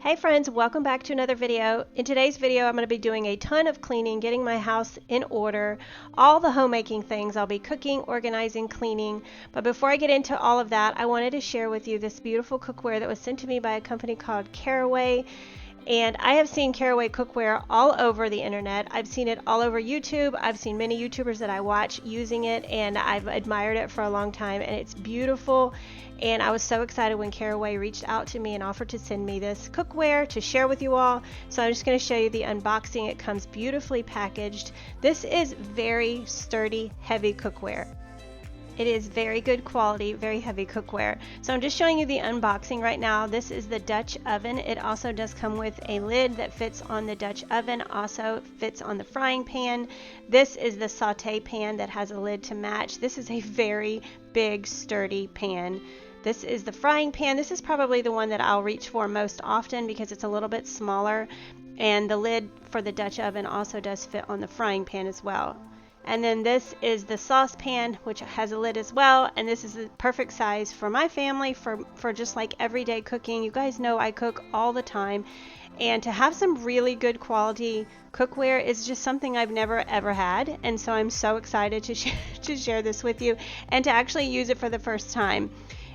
Hey friends, welcome back to another video. In today's video, I'm going to be doing a ton of cleaning, getting my house in order, all the homemaking things. I'll be cooking, organizing, cleaning. But before I get into all of that, I wanted to share with you this beautiful cookware that was sent to me by a company called Caraway. And I have seen Caraway Cookware all over the internet. I've seen it all over YouTube. I've seen many YouTubers that I watch using it, and I've admired it for a long time, and it's beautiful. And I was so excited when Caraway reached out to me and offered to send me this cookware to share with you all. So I'm just going to show you the unboxing. It comes beautifully packaged. This is very sturdy, heavy cookware. It is very good quality, very heavy cookware. So I'm just showing you the unboxing right now. This is the Dutch oven. It also does come with a lid that fits on the Dutch oven, also fits on the frying pan. This is the saute pan that has a lid to match. This is a very big, sturdy pan. This is the frying pan. This is probably the one that I'll reach for most often because it's a little bit smaller. And the lid for the Dutch oven also does fit on the frying pan as well. And then this is the saucepan, which has a lid as well, and this is the perfect size for my family for just like everyday cooking. You guys know I cook all the time, and to have some really good quality cookware is just something I've never ever had, and so I'm so excited to share this with you and to actually use it for the first time.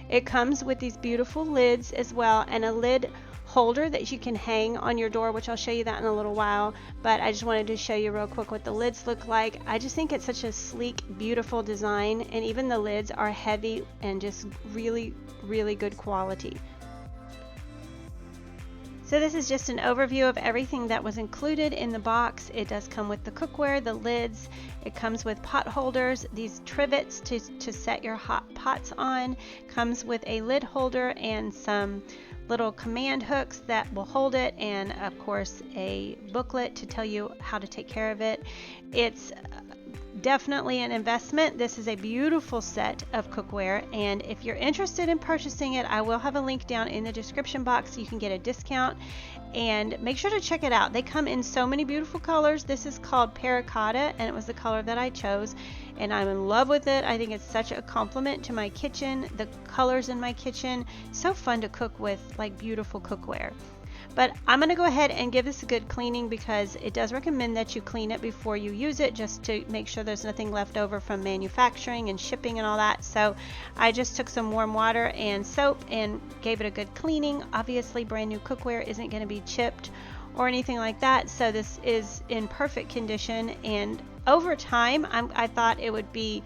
It comes with these beautiful lids as well, and a lid holder that you can hang on your door, which I'll show you that in a little while, but I just wanted to show you real quick what the lids look like. I just think it's such a sleek, beautiful design, and even the lids are heavy and just really, really good quality. So this is just an overview of everything that was included in the box. It does come with the cookware, the lids, it comes with pot holders, these trivets to set your hot pots on, comes with a lid holder and some little command hooks that will hold it, and of course a booklet to tell you how to take care of it. It's definitely an investment. This is a beautiful set of cookware, and if you're interested in purchasing it, I will have a link down in the description box so you can get a discount, and make sure to check it out. They come in so many beautiful colors. This is called Paracotta, and it was the color that I chose, and I'm in love with it. I think it's such a compliment to my kitchen, the colors in my kitchen. So fun to cook with, like beautiful cookware. But I'm going to go ahead and give this a good cleaning because it does recommend that you clean it before you use it, just to make sure there's nothing left over from manufacturing and shipping and all that. So I just took some warm water and soap and gave it a good cleaning. Obviously brand new cookware isn't going to be chipped or anything like that, so this is in perfect condition, and over time I thought it would be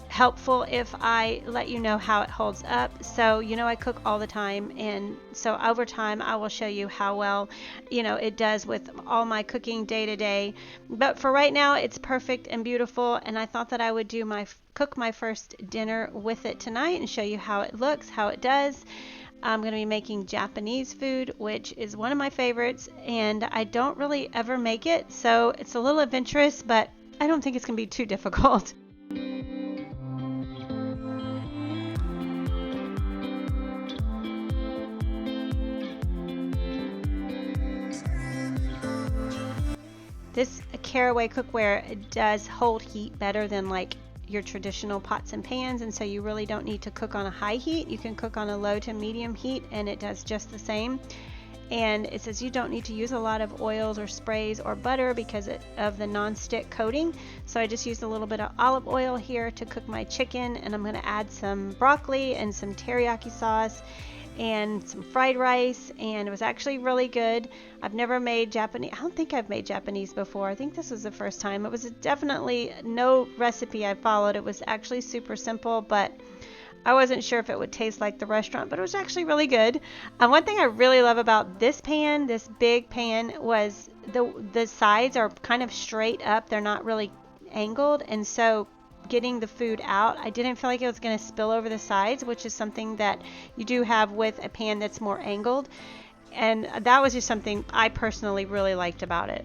helpful if I let you know how it holds up. So you know I cook all the time, and so over time I will show you how well it does with all my cooking day to day. But for right now it's perfect and beautiful, and I thought that I would cook my first dinner with it tonight and show you how it looks, how it does. I'm going to be making Japanese food, which is one of my favorites, and I don't really ever make it, so it's a little adventurous, but I don't think it's going to be too difficult. This Caraway cookware does hold heat better than like your traditional pots and pans, and so you really don't need to cook on a high heat. You can cook on a low to medium heat, and it does just the same. And it says you don't need to use a lot of oils or sprays or butter because of the non-stick coating. So I just used a little bit of olive oil here to cook my chicken, and I'm going to add some broccoli and some teriyaki sauce and some fried rice, and it was actually really good. I've never made Japanese. I don't think I've made Japanese before. I think this was the first time. It was definitely no recipe I followed. It was actually super simple, but I wasn't sure if it would taste like the restaurant, but it was actually really good. One thing I really love about this pan, this big pan, was the sides are kind of straight up. They're not really angled, and so getting the food out, I didn't feel like it was going to spill over the sides, which is something that you do have with a pan that's more angled, and that was just something I personally really liked about it.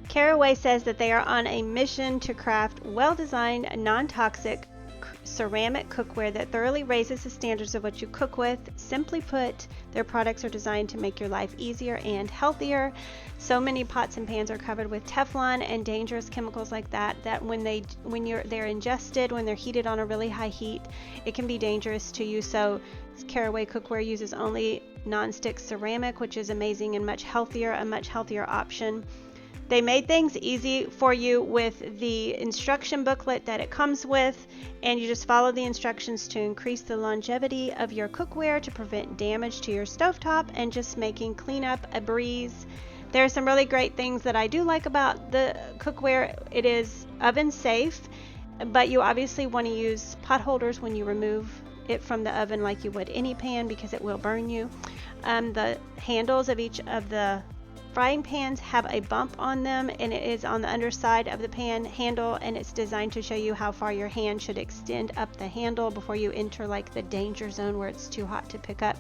Caraway says that they are on a mission to craft well-designed, non-toxic ceramic cookware that thoroughly raises the standards of what you cook with. Simply put, Their products are designed to make your life easier and healthier. So many pots and pans are covered with Teflon and dangerous chemicals like that when they're ingested, when they're heated on a really high heat, it can be dangerous to you. So Caraway Cookware uses only non-stick ceramic, which is amazing and a much healthier option. They made things easy for you with the instruction booklet that it comes with, and you just follow the instructions to increase the longevity of your cookware, to prevent damage to your stovetop, and just making cleanup a breeze. There are some really great things that I do like about the cookware. It is oven safe, but you obviously want to use pot holders when you remove it from the oven like you would any pan, because it will burn you. The handles of each of the frying pans have a bump on them, and it is on the underside of the pan handle, and it's designed to show you how far your hand should extend up the handle before you enter like the danger zone where it's too hot to pick up.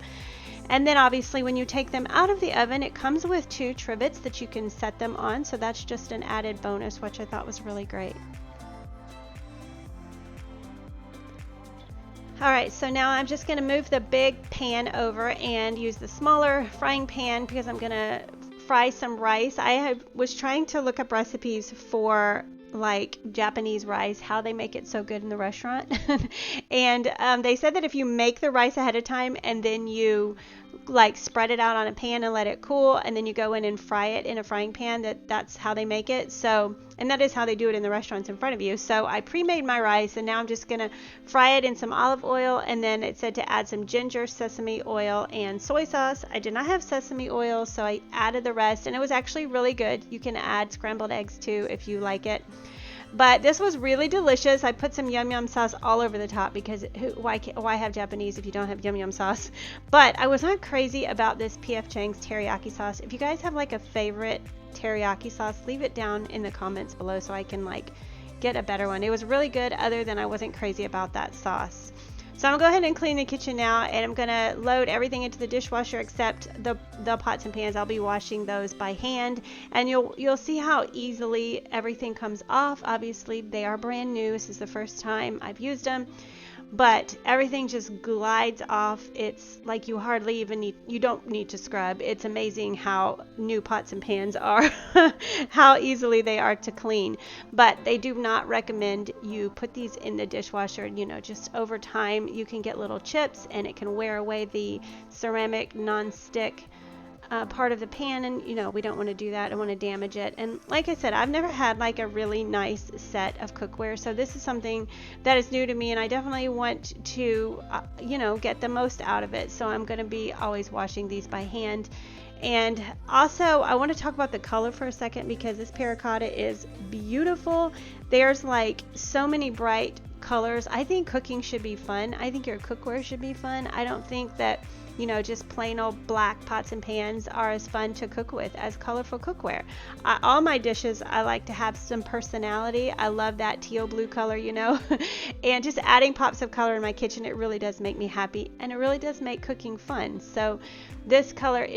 And then obviously when you take them out of the oven, it comes with 2 trivets that you can set them on, so that's just an added bonus, which I thought was really great. Alright, so now I'm just going to move the big pan over and use the smaller frying pan because I'm going to fry some rice. I was trying to look up recipes for like Japanese rice, how they make it so good in the restaurant. And they said that if you make the rice ahead of time and then you like spread it out on a pan and let it cool, and then you go in and fry it in a frying pan, that's how they make it. So, and that is how they do it in the restaurants in front of you. So I pre-made my rice, and now I'm just gonna fry it in some olive oil, and then it said to add some ginger, sesame oil, and soy sauce. I did not have sesame oil, so I added the rest, and it was actually really good. You can add scrambled eggs too if you like it. But this was really delicious. I put some yum yum sauce all over the top because why have Japanese if you don't have yum yum sauce? But I was not crazy about this P.F. Chang's teriyaki sauce. If you guys have like a favorite teriyaki sauce, leave it down in the comments below so I can like get a better one. It was really good, other than I wasn't crazy about that sauce. So I'm going to go ahead and clean the kitchen now, and I'm going to load everything into the dishwasher except the pots and pans. I'll be washing those by hand, and you'll see how easily everything comes off. Obviously, they are brand new. This is the first time I've used them, but everything just glides off. It's like you hardly even you don't need to scrub. It's amazing how new pots and pans are, how easily they are to clean. But they do not recommend you put these in the dishwasher. Just over time you can get little chips, and it can wear away the ceramic non-stick part of the pan, and we don't want to do that. I don't want to damage it. And like I said, I've never had like a really nice set of cookware, so this is something that is new to me, and I definitely want to get the most out of it. So I'm going to be always washing these by hand. And also I want to talk about the color for a second, because this terracotta is beautiful. There's like so many bright colors. I think cooking should be fun. I think your cookware should be fun. I don't think that just plain old black pots and pans are as fun to cook with as colorful cookware. All my dishes, I like to have some personality. I love that teal blue color, and just adding pops of color in my kitchen, it really does make me happy, and it really does make cooking fun. So this color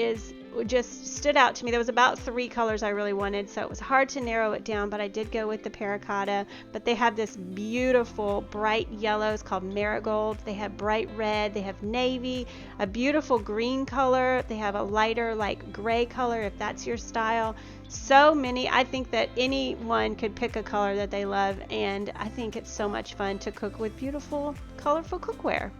just stood out to me. There was about 3 colors I really wanted, so it was hard to narrow it down, but I did go with the terracotta. But they have this beautiful bright yellow, it's called marigold. They have bright red, they have navy, a beautiful green color, they have a lighter like gray color if that's your style. So many. I think that anyone could pick a color that they love, and I think it's so much fun to cook with beautiful colorful cookware.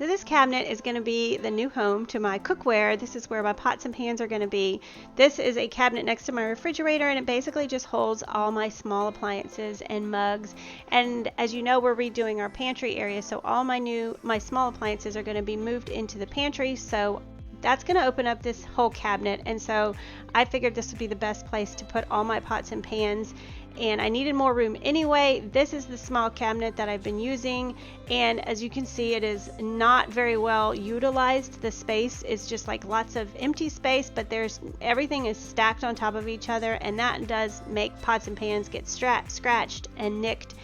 So this cabinet is going to be the new home to my cookware. This is where my pots and pans are going to be. This is a cabinet next to my refrigerator, and it basically just holds all my small appliances and mugs. And as you know, we're redoing our pantry area, so all my small appliances are going to be moved into the pantry. So that's going to open up this whole cabinet, and so I figured this would be the best place to put all my pots and pans, and I needed more room anyway. This is the small cabinet that I've been using, and as you can see, it is not very well utilized. The space is just like lots of empty space, but everything is stacked on top of each other, and that does make pots and pans get scratched and nicked.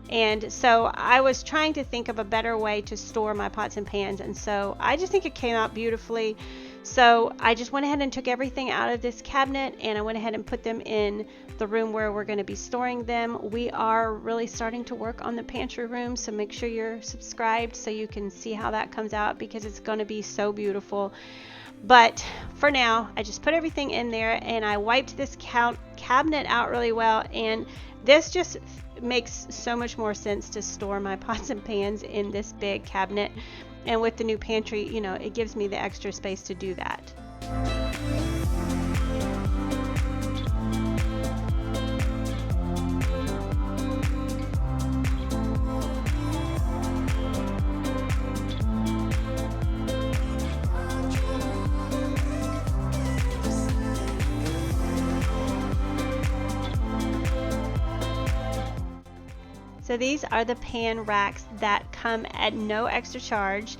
And so I was trying to think of a better way to store my pots and pans, and so I just think it came out beautifully. So I just went ahead and took everything out of this cabinet, and I went ahead and put them in the room where we're going to be storing them. We are really starting to work on the pantry room, so make sure you're subscribed so you can see how that comes out, because it's going to be so beautiful. But for now, I just put everything in there, and I wiped this cabinet out really well, and this just makes so much more sense to store my pots and pans in this big cabinet. And with the new pantry, you know, it gives me the extra space to do that. So these are the pan racks that come at no extra charge,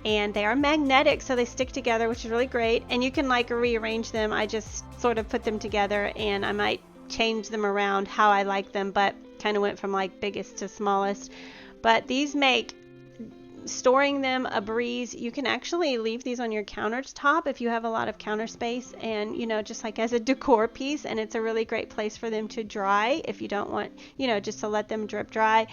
and they are magnetic, so they stick together, which is really great. And you can like rearrange them. I just sort of put them together, and I might change them around how I like them, but kind of went from like biggest to smallest. But these make storing them a breeze. You can actually leave these on your countertop if you have a lot of counter space, and you know, just like as a decor piece, and it's a really great place for them to dry if you don't want, you know, just to let them drip dry.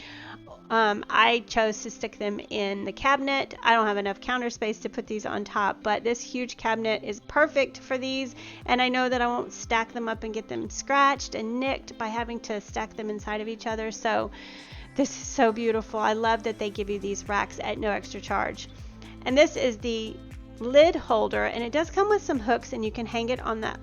I chose to stick them in the cabinet. I don't have enough counter space to put these on top, but this huge cabinet is perfect for these, and I know that I won't stack them up and get them scratched and nicked by having to stack them inside of each other. So this is so beautiful. I love that they give you these racks at no extra charge. And this is the lid holder, and it does come with some hooks, and you can hang it on the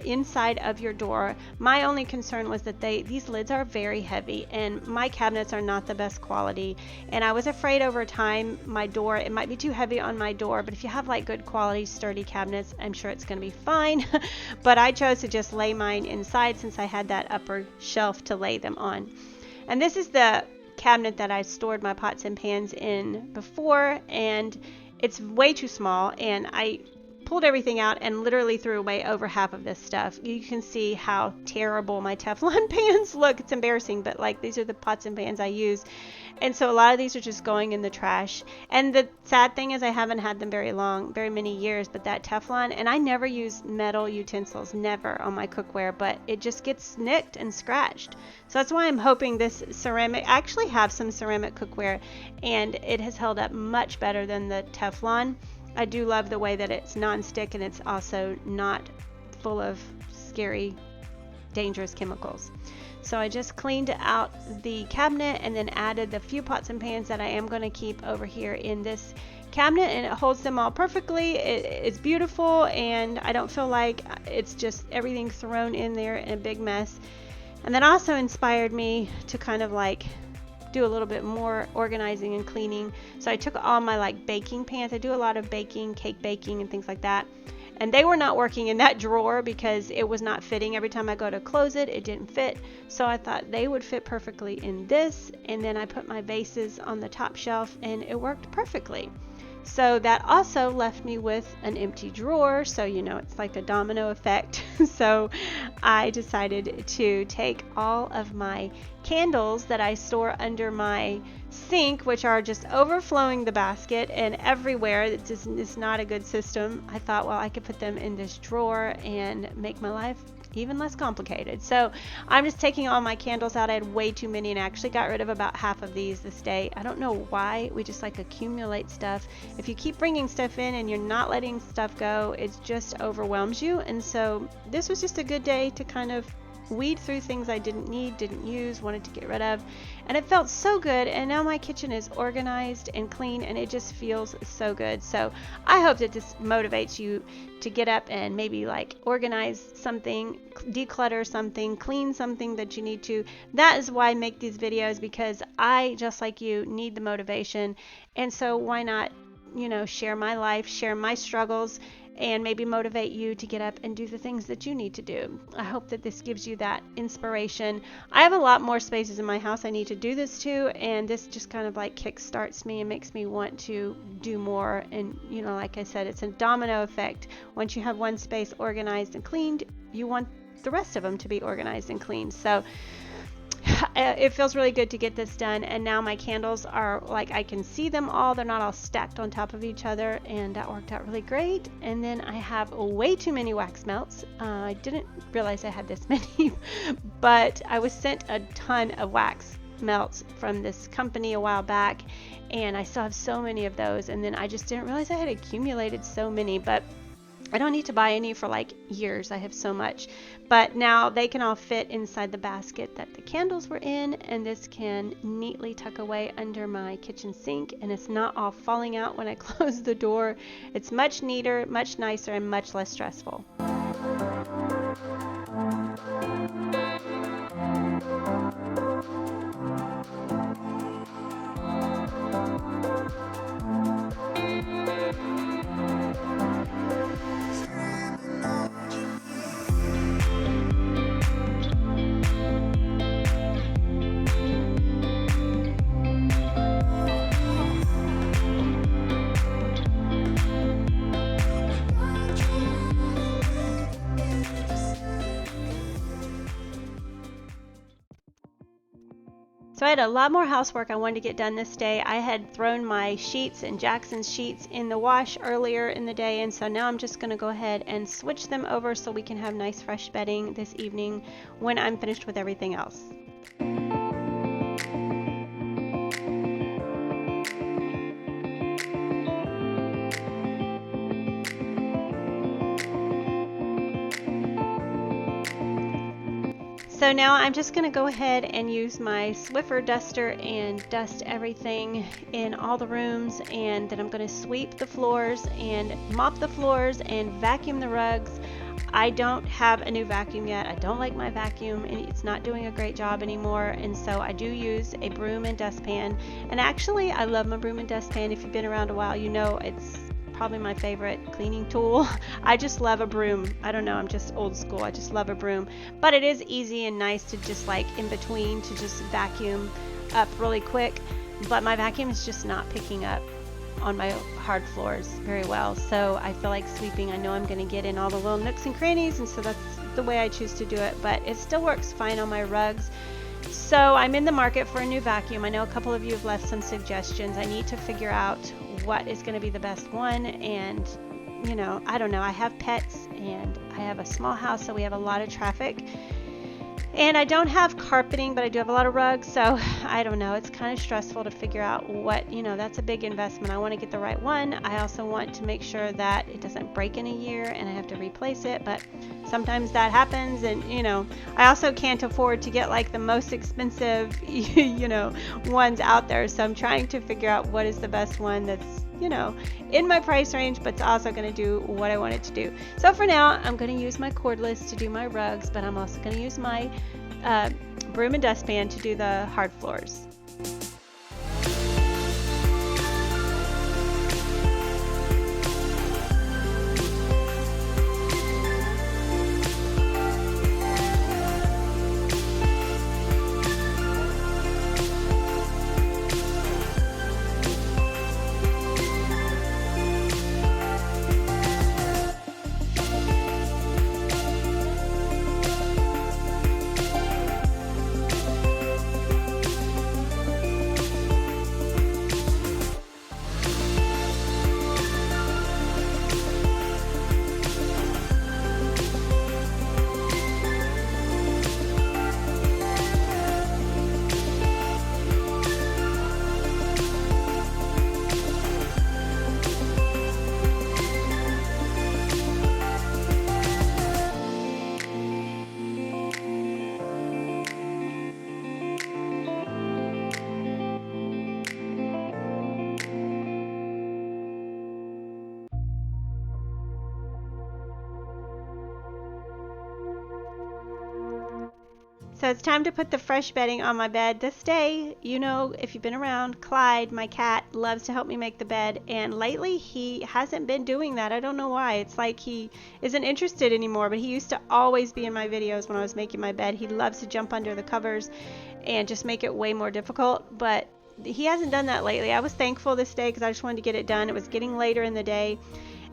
inside of your door. My only concern was that these lids are very heavy, and my cabinets are not the best quality, and I was afraid over time my door, it might be too heavy on my door. But if you have like good quality sturdy cabinets, I'm sure it's going to be fine. But I chose to just lay mine inside since I had that upper shelf to lay them on. And this is the cabinet that I stored my pots and pans in before, and it's way too small, and I pulled everything out and literally threw away over half of this stuff. You can see how terrible my Teflon pans look. It's embarrassing, but like these are the pots and pans I use, and so a lot of these are just going in the trash. And the sad thing is I haven't had them very many years, but that Teflon, and I never use metal utensils, never, on my cookware, but it just gets nicked and scratched. So that's why I'm hoping this ceramic, I actually have some ceramic cookware, and it has held up much better than the Teflon. I do love the way that it's non-stick, and it's also not full of scary, dangerous chemicals. So I just cleaned out the cabinet and then added the few pots and pans that I am going to keep over here in this cabinet, and it holds them all perfectly. It's beautiful, and I don't feel like it's just everything thrown in there in a big mess. And that also inspired me to kind of like do a little bit more organizing and cleaning. So I took all my like baking pans. I do a lot of baking, cake baking and things like that, and they were not working in that drawer because it was not fitting. Every time I go to close it, it didn't fit. So I thought they would fit perfectly in this, and then I put my vases on the top shelf, and it worked perfectly. So that also left me with an empty drawer, so you know, it's like a domino effect. So I decided to take all of my candles that I store under my sink, which are just overflowing the basket and everywhere. It's not a good system. I thought, well, I could put them in this drawer and make my life even less complicated. So I'm just taking all my candles out. I had way too many, and I actually got rid of about half of these this day. I don't know why. We just like accumulate stuff. If you keep bringing stuff in and you're not letting stuff go, it just overwhelms you. And so this was just a good day to kind of weed through things I didn't need, didn't use, wanted to get rid of, and it felt so good. And now my kitchen is organized and clean, and it just feels so good. So I hope that this motivates you to get up and maybe like organize something, declutter something, clean something that you need to. That is why I make these videos, because I, just like you, need the motivation. And so why not, share my life, share my struggles, and maybe motivate you to get up and do the things that you need to do. I hope that this gives you that inspiration. I have a lot more spaces in my house I need to do this to, and this just kind of like kickstarts me and makes me want to do more. And like I said, it's a domino effect. Once you have one space organized and cleaned, you want the rest of them to be organized and cleaned. So it feels really good to get this done. And now my candles are like, I can see them all. They're not all stacked on top of each other, and that worked out really great. And then I have way too many wax melts. I didn't realize I had this many, but I was sent a ton of wax melts from this company a while back, and I still have so many of those. And then I just didn't realize I had accumulated so many, but I don't need to buy any for like years. I have so much. But now they can all fit inside the basket that the candles were in, and this can neatly tuck away under my kitchen sink, and it's not all falling out when I close the door. It's much neater, much nicer, and much less stressful. So I had a lot more housework I wanted to get done this day. I had thrown my sheets and Jackson's sheets in the wash earlier in the day, and so now I'm just going to go ahead and switch them over so we can have nice fresh bedding this evening when I'm finished with everything else. So now I'm just going to go ahead and use my Swiffer duster and dust everything in all the rooms, and then I'm going to sweep the floors and mop the floors and vacuum the rugs. I don't have a new vacuum yet. I don't like my vacuum, and it's not doing a great job anymore, and so I do use a broom and dustpan. And actually, I love my broom and dustpan. If you've been around a while, you know it's probably my favorite cleaning tool. I just love a broom. I don't know, I'm just old school. I just love a broom. But it is easy and nice to just like in between to just vacuum up really quick. But my vacuum is just not picking up on my hard floors very well. So I feel like sweeping, I know I'm going to get in all the little nooks and crannies, and so that's the way I choose to do it. But it still works fine on my rugs. So I'm in the market for a new vacuum. I know a couple of you have left some suggestions. I need to figure out what is going to be the best one, and I don't know. I have pets and I have a small house, so we have a lot of traffic, and I don't have carpeting, but I do have a lot of rugs, so I don't know. It's kind of stressful to figure out what, that's a big investment. I want to get the right one. I also want to make sure that it doesn't break in a year and I have to replace it, but sometimes that happens. And I also can't afford to get like the most expensive ones out there, so I'm trying to figure out what is the best one that's in my price range, but it's also going to do what I want it to do. So for now, I'm going to use my cordless to do my rugs, but I'm also going to use my broom and dustpan to do the hard floors. So it's time to put the fresh bedding on my bed. This day, you know, if you've been around, Clyde, my cat, loves to help me make the bed, and lately he hasn't been doing that. I don't know why. It's like he isn't interested anymore, but he used to always be in my videos when I was making my bed. He loves to jump under the covers and just make it way more difficult, but he hasn't done that lately. I was thankful this day because I just wanted to get it done. It was getting later in the day.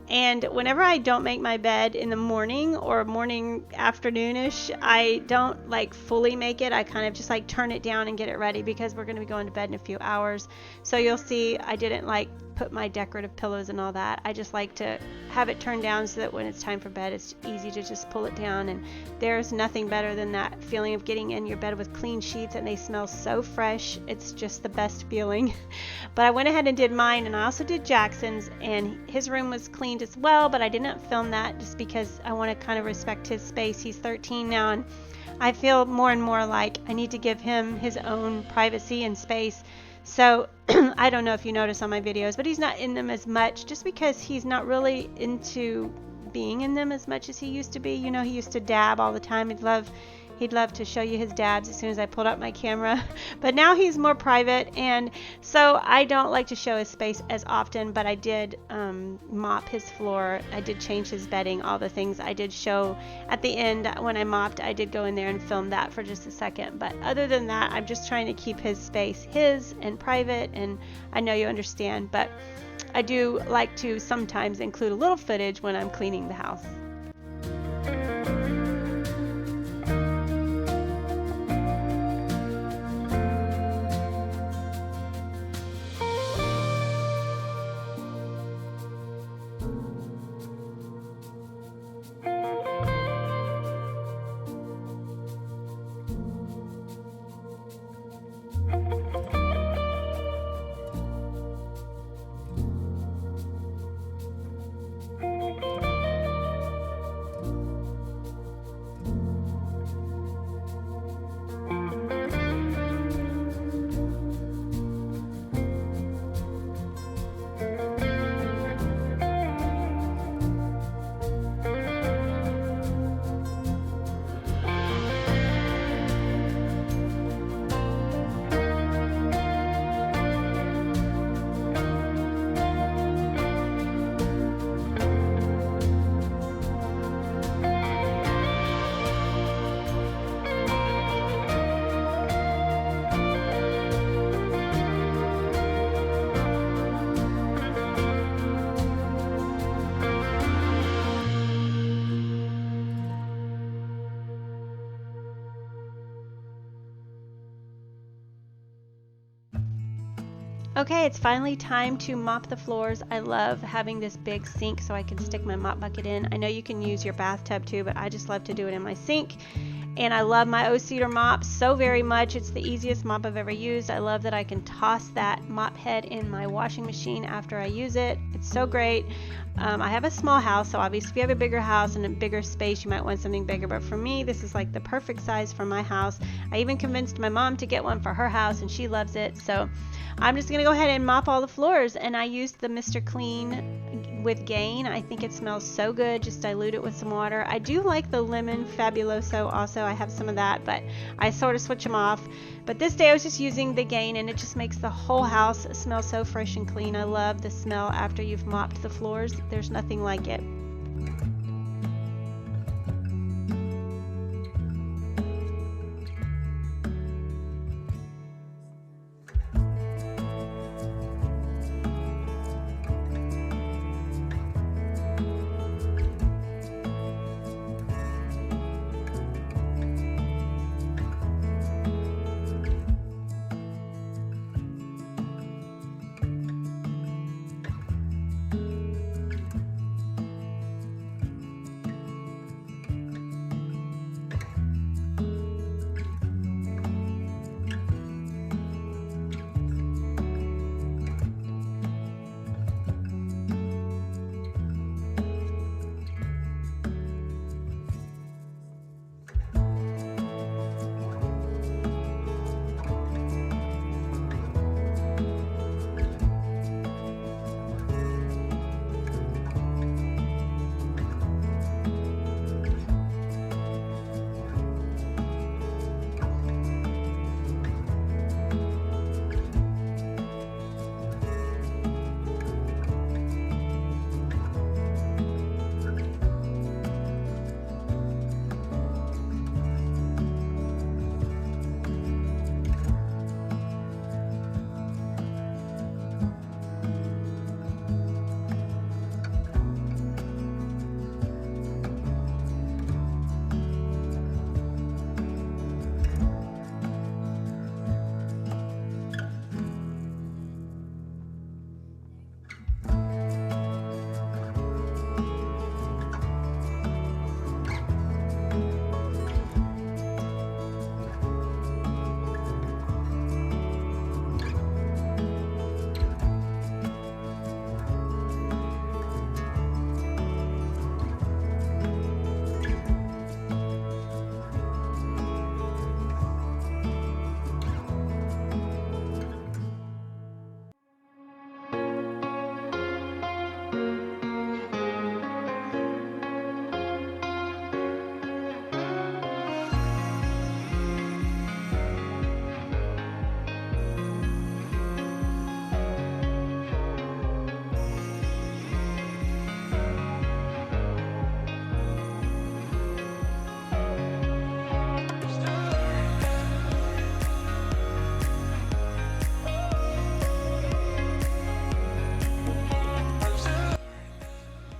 And whenever I don't make my bed in the morning or morning afternoonish, I don't like fully make it. I kind of just like turn it down and get it ready because we're going to be going to bed in a few hours. So you'll see I didn't like put my decorative pillows and all that. I just like to have it turned down so that when it's time for bed, it's easy to just pull it down. And there's nothing better than that feeling of getting in your bed with clean sheets and they smell so fresh. It's just the best feeling. But I went ahead and did mine, and I also did Jackson's, and his room was cleaned as well, but I didn't film that just because I want to kind of respect his space. He's 13 now, and I feel more and more like I need to give him his own privacy and space. So I don't know if you notice on my videos, but he's not in them as much just because he's not really into being in them as much as he used to be. You know, he used to dab all the time. He'd love to show you his dabs as soon as I pulled up my camera. But now he's more private, and so I don't like to show his space as often, but I did mop his floor. I did change his bedding, all the things I did show at the end. When I mopped, I did go in there and film that for just a second. But other than that, I'm just trying to keep his space his and private, and I know you understand, but I do like to sometimes include a little footage when I'm cleaning the house. Okay, it's finally time to mop the floors. I love having this big sink so I can stick my mop bucket in. I know you can use your bathtub too, but I just love to do it in my sink. And I love my O-Cedar mop so very much. It's the easiest mop I've ever used. I love that I can toss that mop head in my washing machine after I use it. It's so great. I have a small house, so obviously if you have a bigger house and a bigger space, you might want something bigger. But for me, this is like the perfect size for my house. I even convinced my mom to get one for her house, and she loves it. So I'm just going to go ahead and mop all the floors, and I used the Mr. Clean with Gain. I think it smells so good. Just dilute it with some water. I do like the Lemon Fabuloso also. I have some of that, but I sort of switch them off. But this day I was just using the Gain, and it just makes the whole house smell so fresh and clean. I love the smell after you've mopped the floors. There's nothing like it.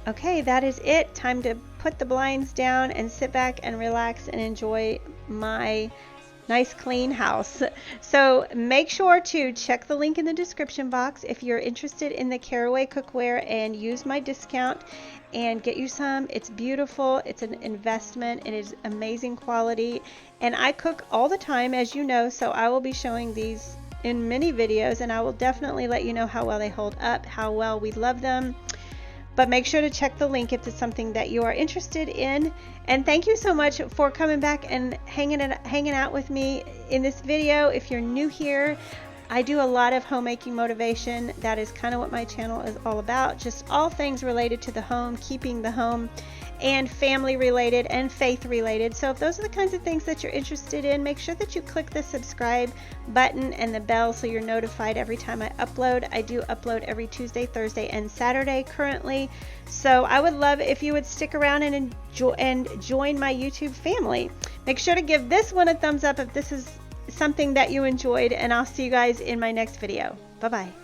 Okay, that is it. Time to put the blinds down and sit back and relax and enjoy my nice clean house. So make sure to check the link in the description box if you're interested in the Caraway Cookware, and use my discount and get you some. It's beautiful. It's an investment. It is amazing quality, and I cook all the time, as you know, so I will be showing these in many videos, and I will definitely let you know how well they hold up, how well we love them. But make sure to check the link if it's something that you are interested in. And thank you so much for coming back and hanging out with me in this video. If you're new here, I do a lot of homemaking motivation. That is kind of what my channel is all about. Just all things related to the home, keeping the home, and family related and faith related. So if those are the kinds of things that you're interested in, make sure that you click the subscribe button and the bell so you're notified every time I upload. I do upload every Tuesday, Thursday, and Saturday currently. So I would love if you would stick around and join my YouTube family. Make sure to give this one a thumbs up if this is something that you enjoyed, and I'll see you guys in my next video. Bye-bye.